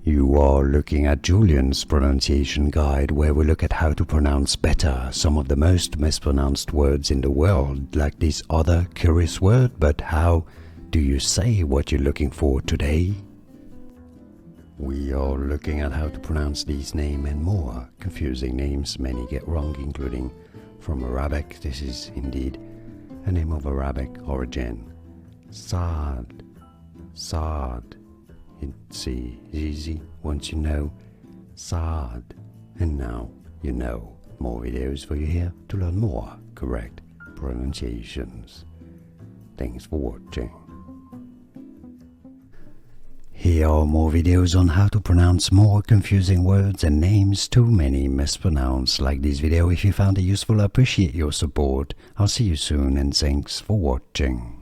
You are looking at Julian's pronunciation guide, where we look at how to pronounce better some of the most mispronounced words in the world, like this other curious word. But how do you say what you're looking for today? We are looking at how to pronounce these names and more confusing names many get wrong, including from Arabic. This is indeed a name of Arabic origin. Saad, Saad. It's easy once you know Saad. And now you know. More videos for you here to learn more correct pronunciations. Thanks for watching. Here are more videos on how to pronounce more confusing words and names too many mispronounced. Like this video if you found it useful. I appreciate your support. I'll see you soon and thanks for watching.